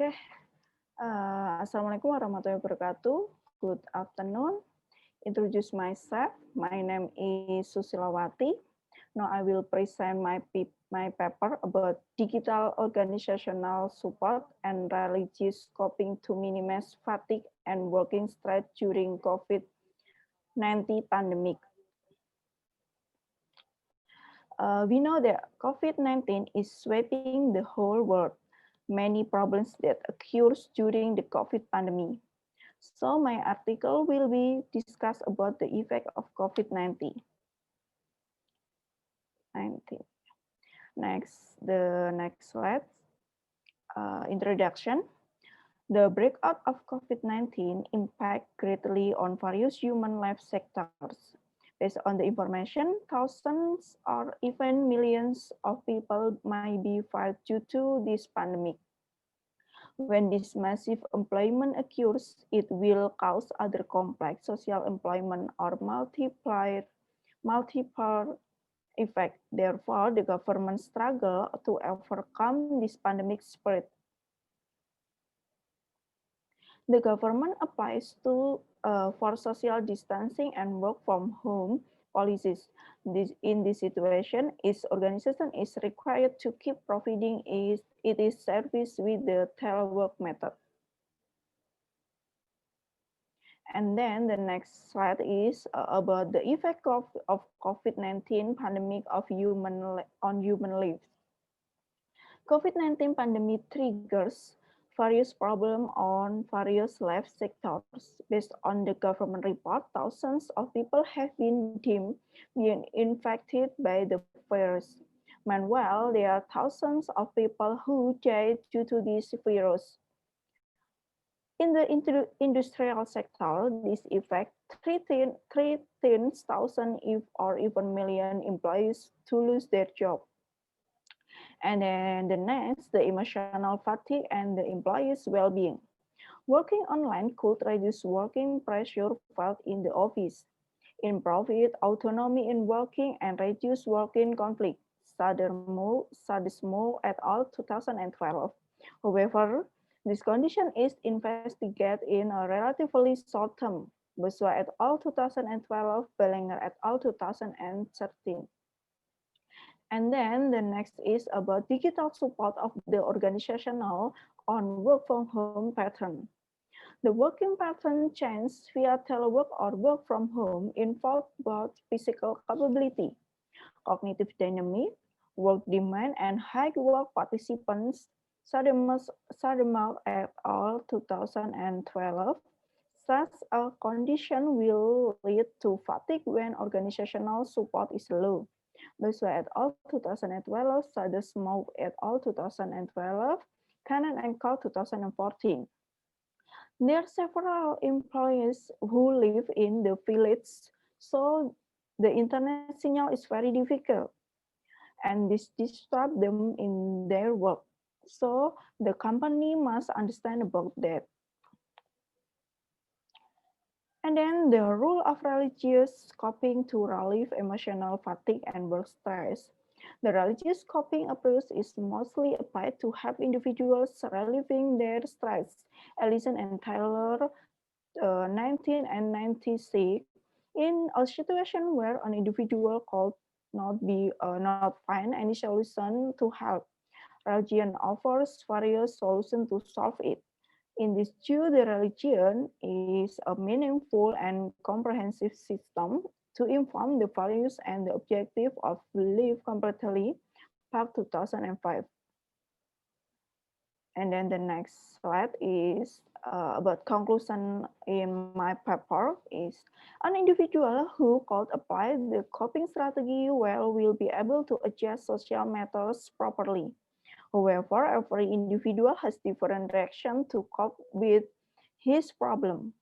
Okay. Assalamualaikum warahmatullahi wabarakatuh. Good afternoon. Introduce myself. My name is Susilowati. Now I will present my paper about digital organizational support and religious coping to minimize fatigue and working stress during COVID-19 pandemic. We know that COVID-19 is sweeping the whole world. Many problems that occurs during the COVID pandemic. So my article will be discussed about the effect of COVID-19. The next slide. Introduction. The breakout of COVID-19 impact greatly on various human life sectors. Based on the information, thousands or even millions of people might be fired due to this pandemic. When this massive employment occurs, it will cause other complex social employment or multiple effect. Therefore, the government struggle to overcome this pandemic spread. The government applies for social distancing and work from home policies. In this situation, its organization is required to keep providing its service with the telework method. And then the next slide is about the effect of COVID-19 pandemic on human lives. COVID-19 pandemic triggers various problems on various life sectors. Based on the government report, thousands of people have been deemed being infected by the virus. Meanwhile, there are thousands of people who died due to this virus. In the industrial sector, this affects 13,000 or even million employees to lose their job. And then the next, the emotional fatigue and the employees' well-being. Working online could reduce working pressure felt in the office, improve autonomy in working, and reduce working conflict. Sadismo et al. 2012. However, this condition is investigated in a relatively short term. Beswa et al. 2012, Bellinger et al. 2013. And then the next is about digital support of the organizational on work from home pattern. The working pattern change via telework or work from home involve both physical capability, cognitive dynamic, work demand, and high work participants. Sademar et al. 2012. Such a condition will lead to fatigue when organizational support is low. Beswa et al. 2012, Sadesmov et al. 2012, Cannon and Co. 2014. There are several employees who live in the village, so the internet signal is very difficult, and this disrupts them in their work. So the company must understand about that. And then the role of religious coping to relieve emotional fatigue and work stress. The religious coping approach is mostly applied to help individuals relieving their stress. Ellison and Taylor, 1996, in a situation where an individual could not find any solution to help. Religion offers various solutions to solve it. In this view, the religion is a meaningful and comprehensive system to inform the values and the objective of belief completely, Park 2005. And then the next slide is about conclusion in my paper is an individual who could apply the coping strategy well will be able to adjust social matters properly. However, every individual has different reaction to cope with his problem.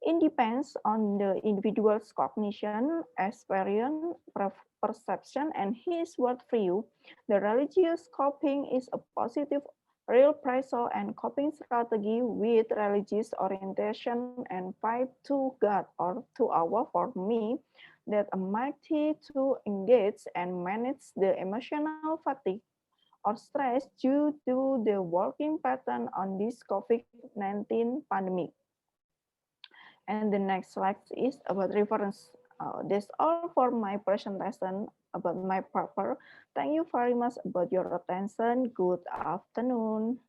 It depends on the individual's cognition, experience, perception, and his worldview. The religious coping is a positive real pressure and coping strategy with religious orientation and fight to God or to Allah for me that are mighty to engage and manage the emotional fatigue or stress due to the working pattern on this COVID-19 pandemic. And the next slide is about reference. That's all for my presentation about my paper. Thank you very much about your attention. Good afternoon.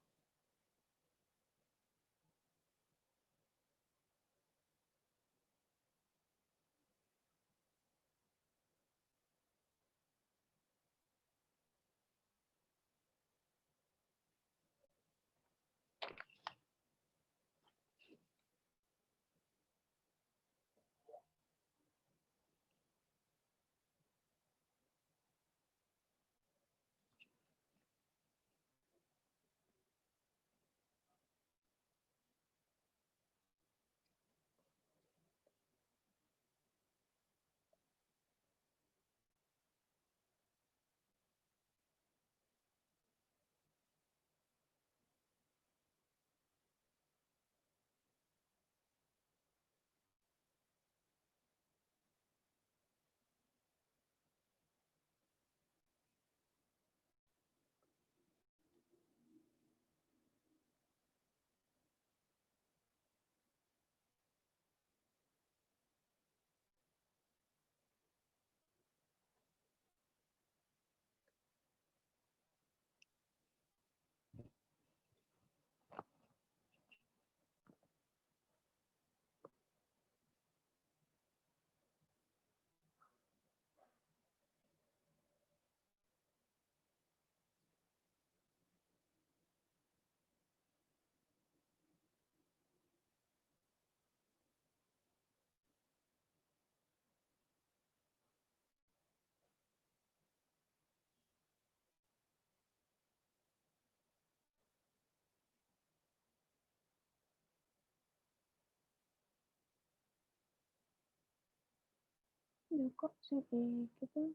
Ya kok jadi gitu?